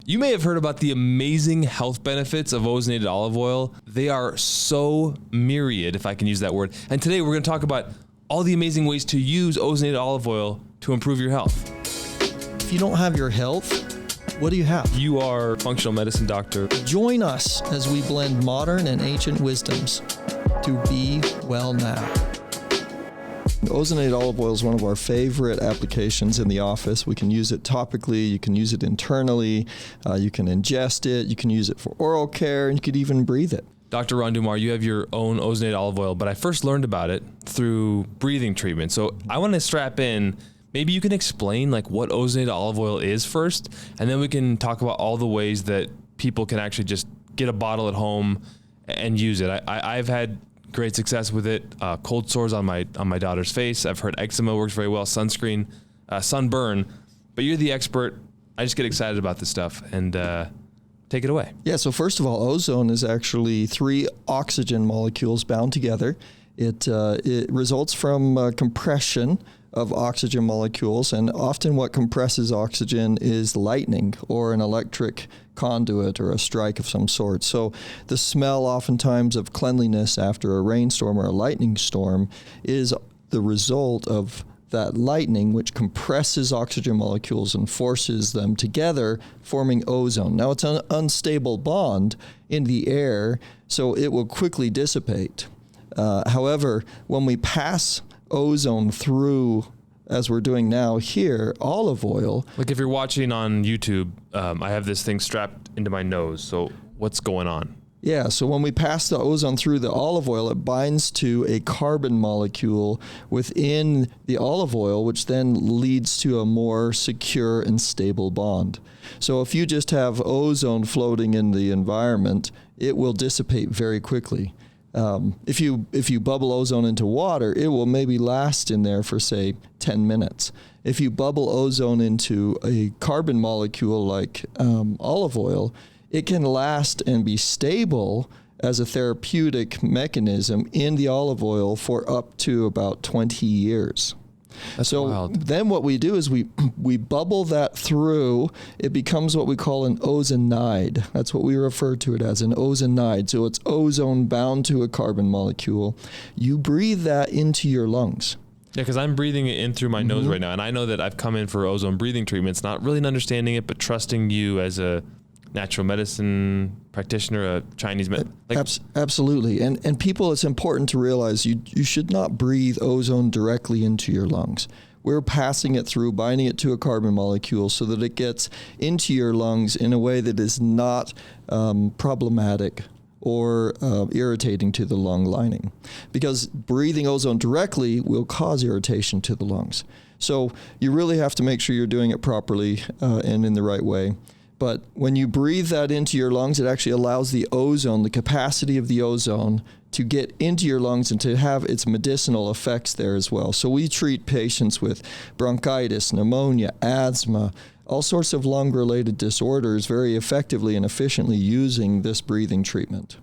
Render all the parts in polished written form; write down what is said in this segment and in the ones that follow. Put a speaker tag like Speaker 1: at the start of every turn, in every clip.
Speaker 1: You may have heard about the amazing health benefits of ozonated olive oil. They are so myriad, if I can use that word. And today we're going to talk about all the amazing ways to use ozonated olive oil to improve your health.
Speaker 2: If you don't have your health, what do you have?
Speaker 1: You are a functional medicine doctor.
Speaker 2: Join us as we blend modern and ancient wisdoms to be well now.
Speaker 3: Ozonated olive oil is one of our favorite applications in the office. We can use it topically, you can use it internally, you can ingest it, you can use it for oral care, and you could even breathe it.
Speaker 1: Dr. Ron Dummar, you have your own ozonated olive oil, but I first learned about it through breathing treatment. So I want to strap in. Maybe you can explain like what ozonated olive oil is first, and then we can talk about all the ways that people can actually just get a bottle at home and use it. I've had great success with it. Cold sores on my daughter's face. I've heard eczema works very well. Sunscreen, sunburn. But you're the expert. I just get excited about this stuff and take it away.
Speaker 3: Yeah. So first of all, ozone is actually 3 oxygen molecules bound together. It results from compression of oxygen molecules, and often what compresses oxygen is lightning or an electric conduit or a strike of some sort. So the smell oftentimes of cleanliness after a rainstorm or a lightning storm is the result of that lightning, which compresses oxygen molecules and forces them together, forming ozone. Now it's an unstable bond in the air, so it will quickly dissipate. However, when we pass ozone through, as we're doing now here, olive oil.
Speaker 1: Like if you're watching on YouTube, I have this thing strapped into my nose. So what's going on?
Speaker 3: Yeah, so when we pass the ozone through the olive oil, it binds to a carbon molecule within the olive oil, which then leads to a more secure and stable bond. So if you just have ozone floating in the environment, it will dissipate very quickly. If you bubble ozone into water, it will maybe last in there for, say, 10 minutes. If you bubble ozone into a carbon molecule like olive oil, it can last and be stable as a therapeutic mechanism in the olive oil for up to about 20 years.
Speaker 1: That's
Speaker 3: so
Speaker 1: wild.
Speaker 3: Then what we do is we bubble that through. It becomes what we call an ozonide. That's what we refer to it as, an ozonide. So it's ozone bound to a carbon molecule. You breathe that into your lungs.
Speaker 1: Yeah, because I'm breathing it in through my nose right now. And I know that I've come in for ozone breathing treatments, not really understanding it, but trusting you as a natural medicine practitioner, a Chinese medicine.
Speaker 3: Absolutely. And people, it's important to realize you should not breathe ozone directly into your lungs. We're passing it through, binding it to a carbon molecule so that it gets into your lungs in a way that is not problematic or irritating to the lung lining. Because breathing ozone directly will cause irritation to the lungs. So you really have to make sure you're doing it properly and in the right way. But when you breathe that into your lungs, it actually allows the ozone, the capacity of the ozone, to get into your lungs and to have its medicinal effects there as well. So we treat patients with bronchitis, pneumonia, asthma, all sorts of lung-related disorders very effectively and efficiently using this breathing treatment.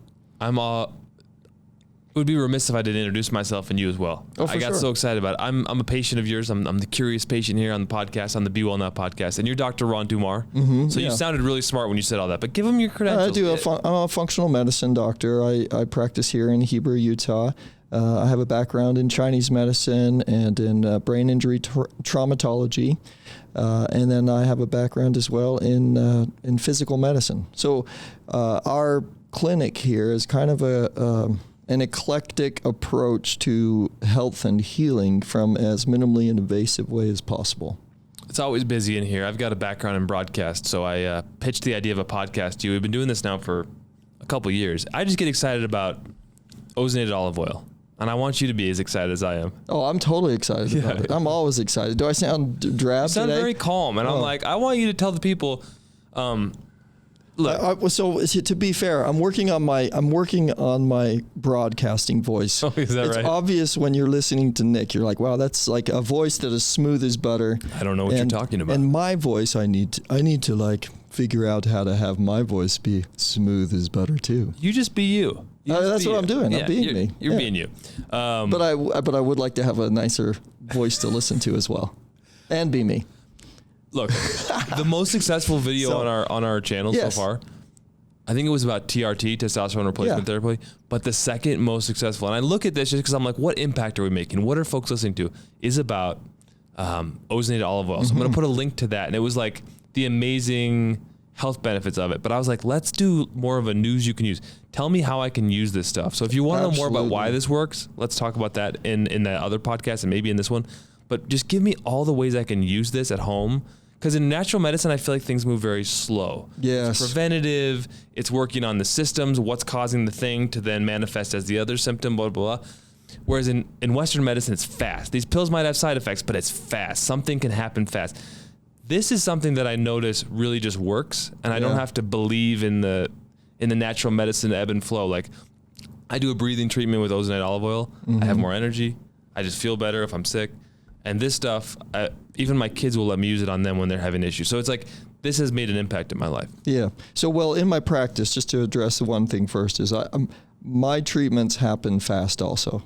Speaker 1: It would be remiss if I didn't introduce myself and you as well. I got so excited about it. I'm a patient of yours. I'm the curious patient here on the podcast, on the Be Well Now podcast. And you're Dr. Ron Dummar. So you sounded really smart when you said all that. But give them your credentials.
Speaker 3: I'm a functional medicine doctor. I practice here in Heber, Utah. I have a background in Chinese medicine and in brain injury traumatology. And then I have a background as well in physical medicine. So our clinic here is kind of an eclectic approach to health and healing from as minimally invasive way as possible.
Speaker 1: It's always busy in here. I've got a background in broadcast, so I pitched the idea of a podcast to you. We've been doing this now for a couple of years. I just get excited about ozonated olive oil, and I want you to be as excited as I am.
Speaker 3: Oh, I'm totally excited about it. I'm always excited. Do I sound drab
Speaker 1: You sound
Speaker 3: today?
Speaker 1: very calm, and I'm like, I want you to tell the people...
Speaker 3: Look. So to be fair, I'm working on my broadcasting voice.
Speaker 1: Oh, is that
Speaker 3: it's
Speaker 1: right?
Speaker 3: obvious when you're listening to Nick. You're like, wow, that's like a voice that is smooth as butter.
Speaker 1: I don't know what you're talking about.
Speaker 3: And my voice, I need to like figure out how to have my voice be smooth as butter too.
Speaker 1: You just be you.
Speaker 3: That's what I'm doing. I'm being me.
Speaker 1: You're being you.
Speaker 3: But I would like to have a nicer voice to listen to as well, and be me.
Speaker 1: Look, the most successful video on our channel so far, I think it was about TRT, testosterone replacement therapy, but the second most successful, and I look at this just because I'm like, what impact are we making? What are folks listening to? Is about Ozonated Olive Oil. So I'm going to put a link to that. And it was like the amazing health benefits of it. But I was like, let's do more of a news you can use. Tell me how I can use this stuff. So if you want to know more about why this works, let's talk about that in that other podcast and maybe in this one. But just give me all the ways I can use this at home. Because in natural medicine, I feel like things move very slow.
Speaker 3: Yes.
Speaker 1: It's preventative. It's working on the systems, what's causing the thing to then manifest as the other symptom, blah, blah, blah. Whereas in Western medicine, it's fast. These pills might have side effects, but it's fast. Something can happen fast. This is something that I notice really just works, and I don't have to believe in the natural medicine ebb and flow. Like, I do a breathing treatment with Ozonated Olive Oil. I have more energy. I just feel better if I'm sick. And this stuff, even my kids will let me use it on them when they're having issues. So it's like, this has made an impact in my life.
Speaker 3: Yeah. So, well, in my practice, just to address the one thing first, is my treatments happen fast also.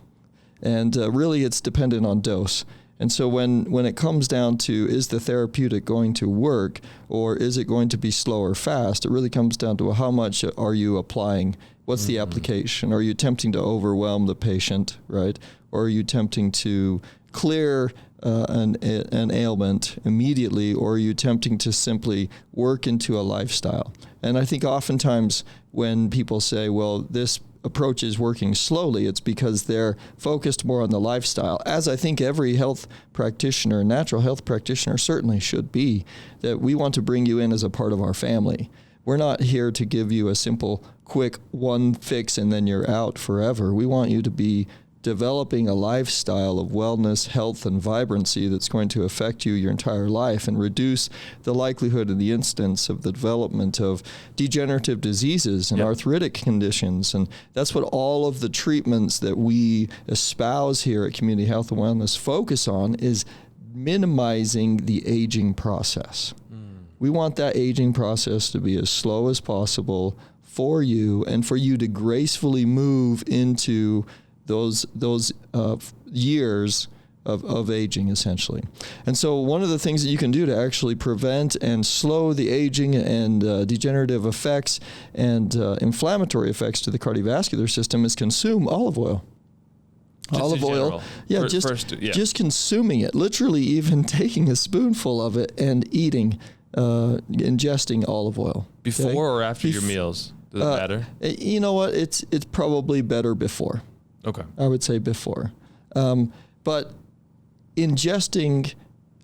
Speaker 3: And really, it's dependent on dose. And so when it comes down to, is the therapeutic going to work, or is it going to be slow or fast, it really comes down to how much are you applying? What's the application? Are you attempting to overwhelm the patient, right? Or are you attempting to clear an ailment immediately, or are you attempting to simply work into a lifestyle? And I think oftentimes when people say, well, this approach is working slowly, it's because they're focused more on the lifestyle, as I think every health practitioner, natural health practitioner certainly should be, that we want to bring you in as a part of our family. We're not here to give you a simple, quick one fix and then you're out forever. We want you to be developing a lifestyle of wellness, health, and vibrancy that's going to affect you your entire life and reduce the likelihood and the instance of the development of degenerative diseases and arthritic conditions. And that's what all of the treatments that we espouse here at Community Health and Wellness focus on, is minimizing the aging process. We want that aging process to be as slow as possible for you, and for you to gracefully move into those years of aging, essentially. And so one of the things that you can do to actually prevent and slow the aging and degenerative effects and inflammatory effects to the cardiovascular system is consume olive oil.
Speaker 1: Olive oil,
Speaker 3: just consuming it, literally even taking a spoonful of it and eating, ingesting olive oil.
Speaker 1: Before or after your meals? Does it matter?
Speaker 3: You know what? It's probably better before.
Speaker 1: Okay.
Speaker 3: I would say before. But ingesting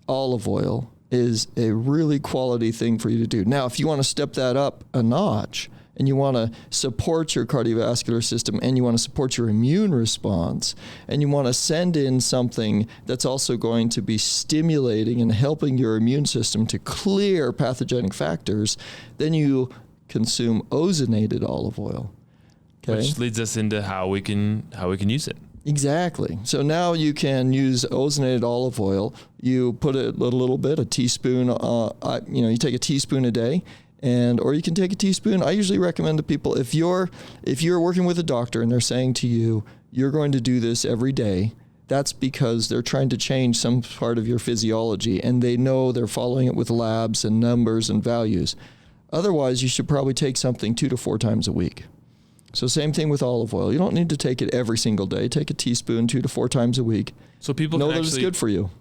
Speaker 3: olive oil is a really quality thing for you to do. Now, if you want to step that up a notch and you want to support your cardiovascular system and you want to support your immune response and you want to send in something that's also going to be stimulating and helping your immune system to clear pathogenic factors, then you consume ozonated olive oil. Okay.
Speaker 1: Which leads us into how we can use it.
Speaker 3: Exactly. So now you can use ozonated olive oil. You put a little bit, a teaspoon. You take a teaspoon a day, or you can take a teaspoon. I usually recommend to people, if you're working with a doctor and they're saying to you, you're going to do this every day, that's because they're trying to change some part of your physiology, and they know they're following it with labs and numbers and values. Otherwise, you should probably take something 2 to 4 times a week. So same thing with olive oil. You don't need to take it every single day. Take a teaspoon 2 to 4 times a week.
Speaker 1: So people
Speaker 3: know
Speaker 1: can
Speaker 3: that it's good for you.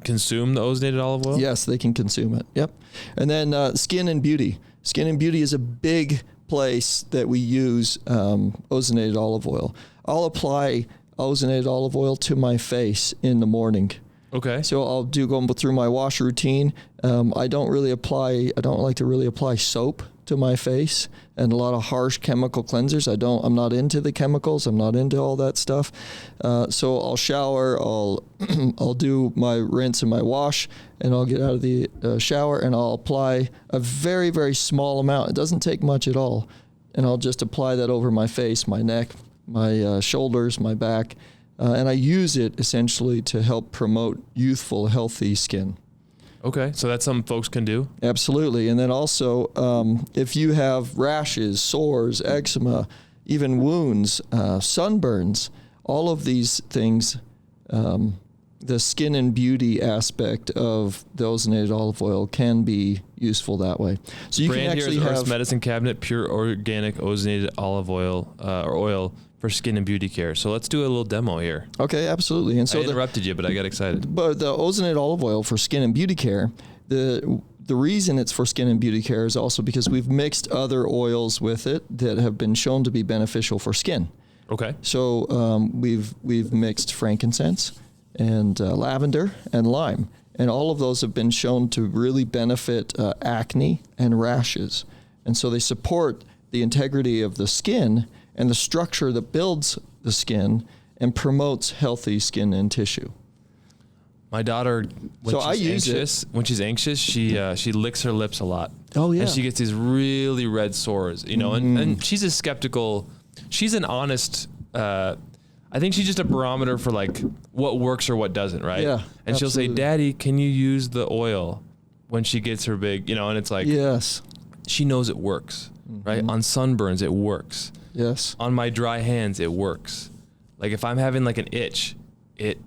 Speaker 1: Consume the ozonated olive oil?
Speaker 3: Yes, they can consume it. Yep. And then skin and beauty. Skin and beauty is a big place that we use ozonated olive oil. I'll apply ozonated olive oil to my face in the morning.
Speaker 1: Okay.
Speaker 3: So I'll go through my wash routine. I don't like to really apply soap to my face and a lot of harsh chemical cleansers. I'm not into the chemicals. I'm not into all that stuff. So I'll shower, I'll do my rinse and my wash, and I'll get out of the shower and I'll apply a very, very small amount. It doesn't take much at all. And I'll just apply that over my face, my neck, my shoulders, my back. And I use it essentially to help promote youthful, healthy skin.
Speaker 1: Okay, so that's something folks can do?
Speaker 3: Absolutely. And then also, if you have rashes, sores, eczema, even wounds, sunburns, all of these things, the skin and beauty aspect of the ozonated olive oil can be useful that way. So you
Speaker 1: Brand
Speaker 3: can actually
Speaker 1: here is
Speaker 3: have
Speaker 1: Earth's Medicine Cabinet Pure Organic Ozonated Olive Oil or oil for skin and beauty care. So let's do a little demo here.
Speaker 3: Okay, absolutely. And so
Speaker 1: I interrupted you, but I got excited.
Speaker 3: But the ozonated olive oil for skin and beauty care, the reason it's for skin and beauty care is also because we've mixed other oils with it that have been shown to be beneficial for skin.
Speaker 1: Okay.
Speaker 3: So we've mixed frankincense and lavender and lime, and all of those have been shown to really benefit acne and rashes. And so they support the integrity of the skin and the structure that builds the skin and promotes healthy skin and tissue.
Speaker 1: My daughter, when she's anxious, she licks her lips a lot.
Speaker 3: Oh yeah.
Speaker 1: And she gets these really red sores, you know, and she's a skeptical, she's an honest, I think she's just a barometer for like what works or what doesn't, right?
Speaker 3: Yeah.
Speaker 1: And she'll say, Daddy, can you use the oil when she gets her big, you know, and it's like,
Speaker 3: yes,
Speaker 1: she knows it works, right? On sunburns, it works.
Speaker 3: Yes.
Speaker 1: On my dry hands, it works. Like if I'm having like an itch, it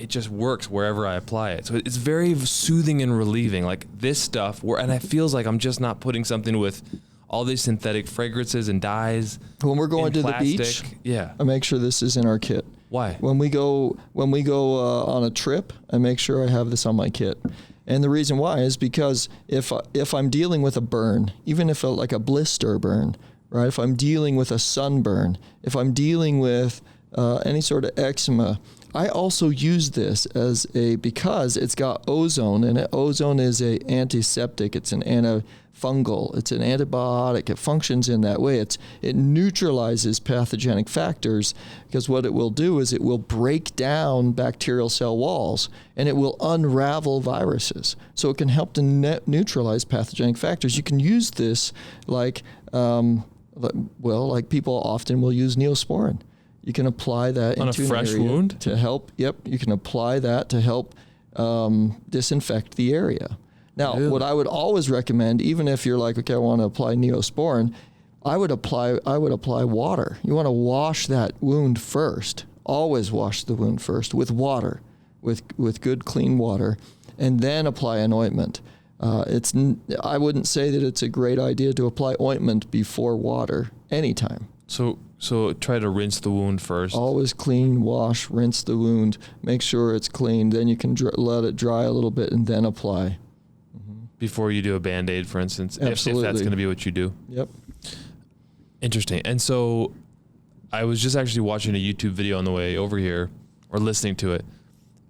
Speaker 1: just works wherever I apply it. So it's very soothing and relieving. Like this stuff, and it feels like I'm just not putting something with all these synthetic fragrances and dyes.
Speaker 3: When we're going to
Speaker 1: plastic.
Speaker 3: the beach,
Speaker 1: yeah,
Speaker 3: I make sure this is in our kit.
Speaker 1: Why?
Speaker 3: When we go on a trip, I make sure I have this on my kit. And the reason why is because if I'm dealing with a burn, even if like a blister burn, right? If I'm dealing with a sunburn, if I'm dealing with any sort of eczema, I also use this because it's got ozone, and ozone is a antiseptic. It's an antifungal. It's an antibiotic. It functions in that way. It neutralizes pathogenic factors, because what it will do is it will break down bacterial cell walls and it will unravel viruses. So it can help to neutralize pathogenic factors. You can use this like people often will use Neosporin. You can apply that
Speaker 1: on
Speaker 3: into
Speaker 1: a fresh
Speaker 3: an area
Speaker 1: wound
Speaker 3: to help. Yep, you can apply that to help disinfect the area. Now,
Speaker 1: Really?
Speaker 3: What I would always recommend, even if you're like, okay, I want to apply Neosporin, I would apply water. You want to wash that wound first. Always wash the wound first with water, with good clean water, and then apply an ointment. I wouldn't say that it's a great idea to apply ointment before water anytime.
Speaker 1: So try to rinse the wound first.
Speaker 3: Always clean, wash, rinse the wound, make sure it's clean. Then you can let it dry a little bit and then apply.
Speaker 1: Before you do a Band-Aid, for instance, if that's going to be what you do.
Speaker 3: Yep.
Speaker 1: Interesting. And so I was just actually watching a YouTube video on the way over here, or listening to it,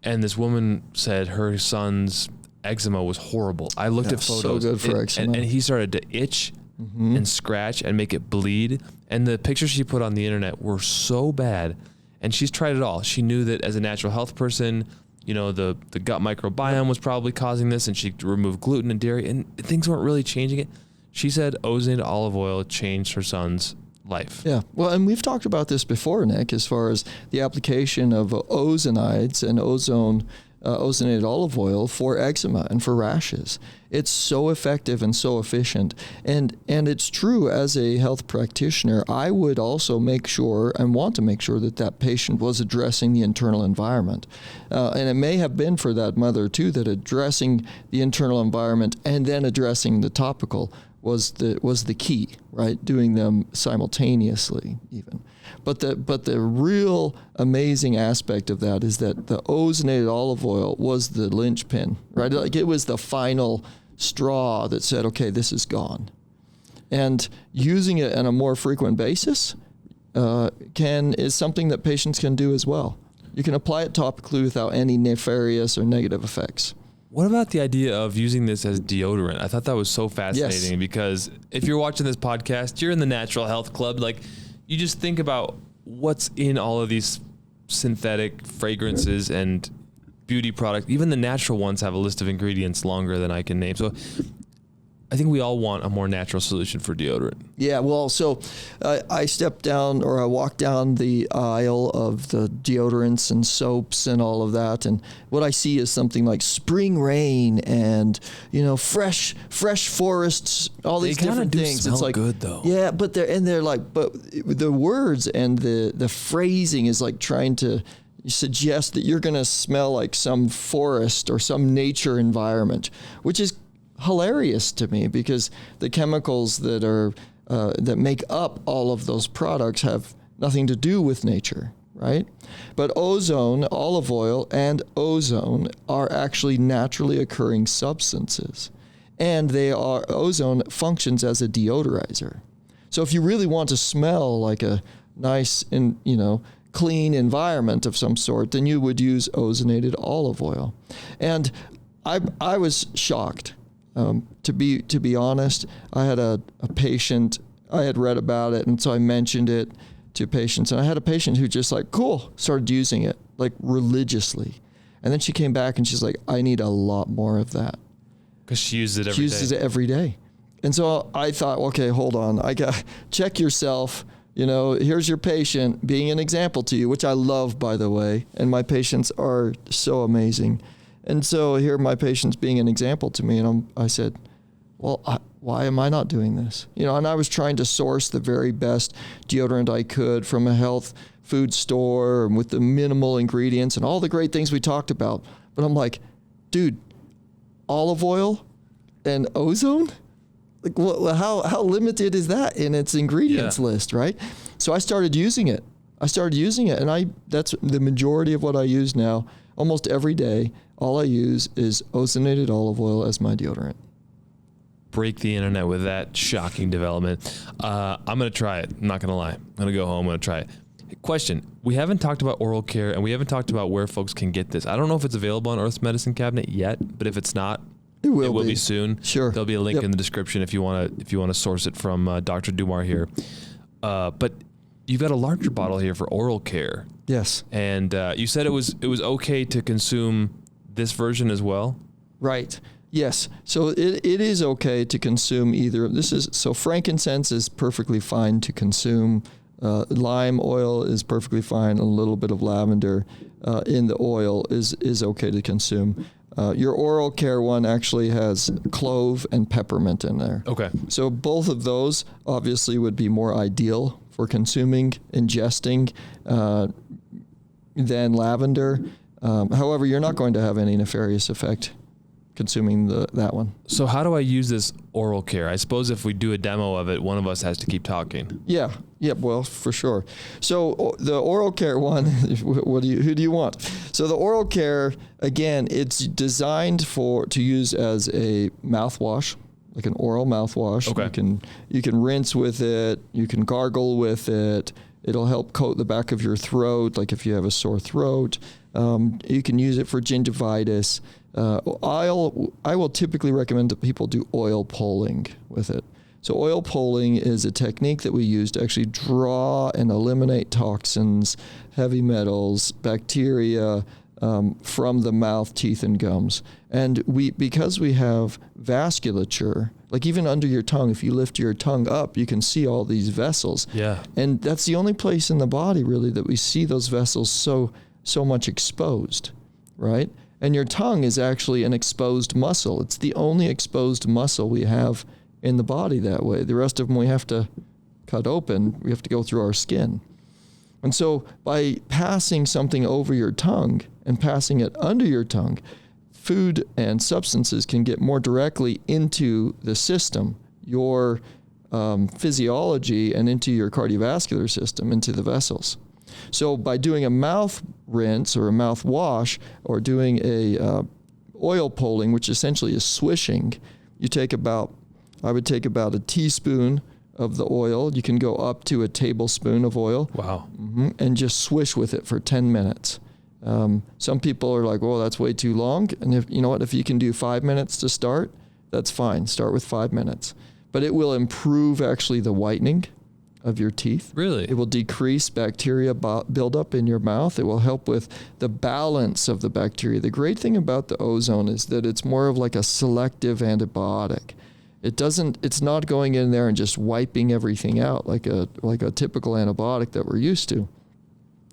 Speaker 1: and this woman said her son's eczema was horrible. I looked at photos.
Speaker 3: So good for eczema.
Speaker 1: And he started to itch and scratch and make it bleed. And the pictures she put on the internet were so bad. And she's tried it all. She knew that as a natural health person, you know, the gut microbiome was probably causing this, and she removed gluten and dairy, and things weren't really changing it. She said ozonated olive oil changed her son's life.
Speaker 3: Yeah. Well, and we've talked about this before, Nick, as far as the application of ozonides and ozonated olive oil for eczema and for rashes. It's so effective and so efficient. And it's true, as a health practitioner, I would also make sure and want to make sure that patient was addressing the internal environment. And it may have been for that mother too, that addressing the internal environment and then addressing the topical was the key, right? Doing them simultaneously even. But the real amazing aspect of that is that the ozonated olive oil was the linchpin, right? Like it was the final straw that said, okay, this is gone. And using it on a more frequent basis is something that patients can do as well. You can apply it topically without any nefarious or negative effects.
Speaker 1: What about the idea of using this as deodorant? I thought that was so fascinating because if you're watching this podcast, you're in the natural health club. Like, you just think about what's in all of these synthetic fragrances and beauty products. Even the natural ones have a list of ingredients longer than I can name. So I think we all want a more natural solution for deodorant.
Speaker 3: Yeah, well, so I walk down the aisle of the deodorants and soaps and all of that, and what I see is something like spring rain and, you know, fresh forests, all these different things.
Speaker 1: Smell
Speaker 3: it's like
Speaker 1: good though.
Speaker 3: Yeah, but they're like, but the words and the phrasing is like trying to, suggest that you're going to smell like some forest or some nature environment, which is hilarious to me because the chemicals that are that make up all of those products have nothing to do with nature, right? But ozone, olive oil, and ozone are actually naturally occurring substances, and ozone functions as a deodorizer. So if you really want to smell like a nice and clean environment of some sort, then you would use ozonated olive oil. And I was shocked. To be honest, I had a patient, I had read about it, and so I mentioned it to patients. And I had a patient who just started using it like religiously. And then she came back and she's like, I need a lot more of that.
Speaker 1: Because she uses it every day.
Speaker 3: She uses it every day. And so I thought, okay, hold on. I got check yourself. Here's your patient being an example to you, which I love, by the way. And my patients are so amazing. And so here are my patients being an example to me. And I said, well, why am I not doing this? And I was trying to source the very best deodorant I could from a health food store and with the minimal ingredients and all the great things we talked about. But I'm like, dude, olive oil and ozone? Like, how limited is that in its ingredients list, right? So I started using it. And that's the majority of what I use now. Almost every day, all I use is ozonated olive oil as my deodorant.
Speaker 1: Break the internet with that shocking development. I'm going to try it. I'm not going to lie. I'm going to go home. I'm going to try it. Question. We haven't talked about oral care, and we haven't talked about where folks can get this. I don't know if it's available on Earth's Medicine Cabinet yet, but if it's not, it will be soon.
Speaker 3: Sure.
Speaker 1: There'll be a link in the description if you want to source it from Dr. Dummar here. But you've got a larger bottle here for oral care.
Speaker 3: Yes.
Speaker 1: And you said it was okay to consume this version as well?
Speaker 3: Right. Yes. So it is okay to consume either. So frankincense is perfectly fine to consume. Lime oil is perfectly fine. A little bit of lavender in the oil is okay to consume. Your oral care one actually has clove and peppermint in there.
Speaker 1: Okay.
Speaker 3: So both of those obviously would be more ideal for consuming, ingesting than lavender. However, you're not going to have any nefarious effect consuming that one.
Speaker 1: So how do I use this oral care? I suppose if we do a demo of it, one of us has to keep talking.
Speaker 3: Yeah. Well, for sure. So the oral care one, who do you want? So the oral care, again, it's designed to use as a mouthwash, like an oral mouthwash.
Speaker 1: Okay.
Speaker 3: You can rinse with it. You can gargle with it. It'll help coat the back of your throat, like if you have a sore throat. You can use it for gingivitis. I will typically recommend that people do oil pulling with it. So oil pulling is a technique that we use to actually draw and eliminate toxins, heavy metals, bacteria from the mouth, teeth, and gums. And because we have vasculature, like even under your tongue, if you lift your tongue up, you can see all these vessels.
Speaker 1: Yeah.
Speaker 3: And that's the only place in the body really that we see those vessels so much exposed, right? And your tongue is actually an exposed muscle. It's the only exposed muscle we have in the body that way. The rest of them we have to cut open. We have to go through our skin. And so by passing something over your tongue and passing it under your tongue, food and substances can get more directly into the system, your physiology, and into your cardiovascular system, into the vessels. So by doing a mouth rinse or a mouth wash or doing a oil pulling, which essentially is swishing, I would take about a teaspoon of the oil. You can go up to a tablespoon of oil.
Speaker 1: Wow.
Speaker 3: And just swish with it for 10 minutes. Some people are like, well, that's way too long. And if you can do 5 minutes to start, that's fine. Start with 5 minutes. But it will improve actually the whitening of your teeth.
Speaker 1: Really?
Speaker 3: It will decrease bacteria buildup in your mouth. It will help with the balance of the bacteria. The great thing about the ozone is that it's more of like a selective antibiotic. It's not going in there and just wiping everything out like a typical antibiotic that we're used to.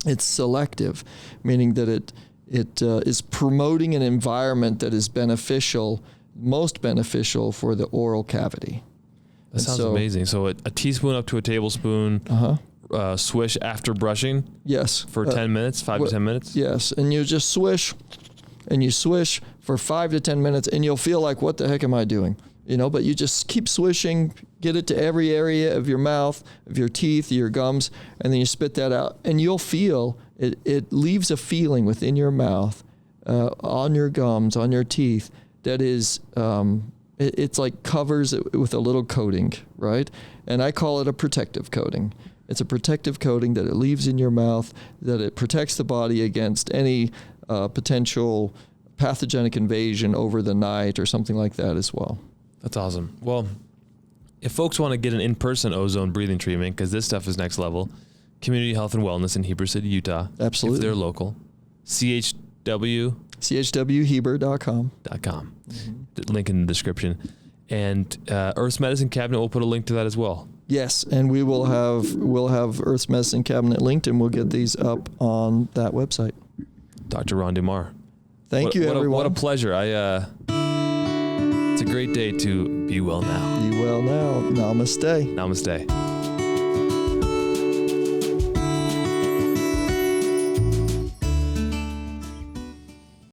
Speaker 3: It's selective, meaning that it is promoting an environment that is most beneficial for the oral cavity.
Speaker 1: That sounds amazing. So a teaspoon up to a tablespoon, swish after brushing
Speaker 3: Yes.
Speaker 1: for 10 minutes, 5 to 10 minutes?
Speaker 3: Yes. And you just swish and you swish for 5 to 10 minutes and you'll feel like, what the heck am I doing? But you just keep swishing, get it to every area of your mouth, of your teeth, your gums, and then you spit that out. And you'll feel, it leaves a feeling within your mouth, on your gums, on your teeth, that is, it's like covers it with a little coating, right? And I call it a protective coating. It's a protective coating that it leaves in your mouth, that it protects the body against any potential pathogenic invasion over the night or something like that as well.
Speaker 1: That's awesome. Well, if folks want to get an in-person ozone breathing treatment, because this stuff is next level, Community Health and Wellness in Heber City, Utah.
Speaker 3: Absolutely.
Speaker 1: If they're local.
Speaker 3: chwheber.com.
Speaker 1: Link in the description. And Earth's Medicine Cabinet, we'll put a link to that as well.
Speaker 3: Yes, and we'll have Earth's Medicine Cabinet linked, and we'll get these up on that website.
Speaker 1: Dr. Ron Dummar.
Speaker 3: Thank you, everyone.
Speaker 1: What a pleasure. It's a great day to be well now.
Speaker 3: Be well now. Namaste.
Speaker 1: Namaste.